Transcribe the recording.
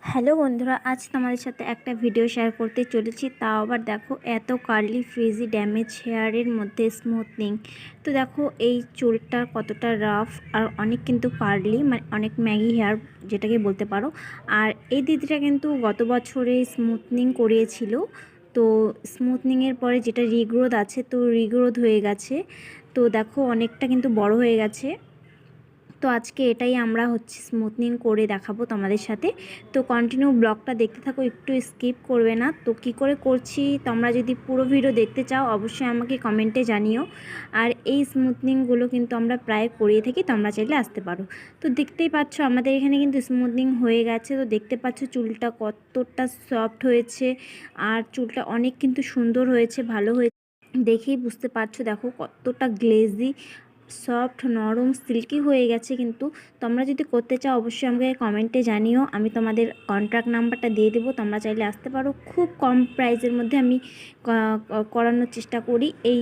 Hello বন্ধুরা, আজ তোমাদের সাথে একটা ভিডিও শেয়ার করতে চলেছি। তাও আবার দেখো, এত কার্লি ফ্রিজি ড্যামেজ হেয়ারের মধ্যে স্মুথনিং। তো দেখো এই চুলটা কতটা রাফ আর অনেক কিন্তু কার্লি, মানে অনেক ম্যাগি হেয়ার যেটাকে বলতে পারো। আর এই দিদিটা কিন্তু গত বছরে স্মুথনিং করিয়েছিল। তো স্মুথনিংয়ের পরে যেটা রিগ্রোথ আছে, তো রিগ্রোথ হয়ে গেছে। তো দেখো অনেকটা কিন্তু বড় হয়ে গেছে। তো আজকে এটাই আমরা স্মুথনিং করে দেখাবো তোমাদের সাথে। তো কন্টিনিউ ব্লগটা দেখতে থাকো, একটু স্কিপ করবে না। তো কি করে করছি তোমরা যদি পুরো ভিডিও দেখতে চাও অবশ্যই আমাকে কমেন্টে জানিও। আর এই স্মুথনিংগুলো কিন্তু আমরা প্রায় করিয়ে থাকি, তোমরা চাইলে আসতে পারো। তো দেখতেই পাচ্ছ আমাদের এখানে কিন্তু স্মুথনিং হয়ে গেছে। তো দেখতে পাচ্ছ চুলটা কতটা সফট হয়েছে, আর চুলটা অনেক কিন্তু সুন্দর হয়েছে, ভালো হয়েছে। দেখেই বুঝতে পারছো, দেখো কতটা গ্লেজি, সফট, নরম, সিল্কি হয়ে গেছে। কিন্তু তোমরা যদি করতে চাও অবশ্যই আমাকে কমেন্টে জানিও, আমি তোমাদের কন্ট্যাক্ট নাম্বারটা দিয়ে দেবো, তোমরা চাইলে আসতে পারো। খুব কম প্রাইসের মধ্যে আমি করানোর চেষ্টা করি এই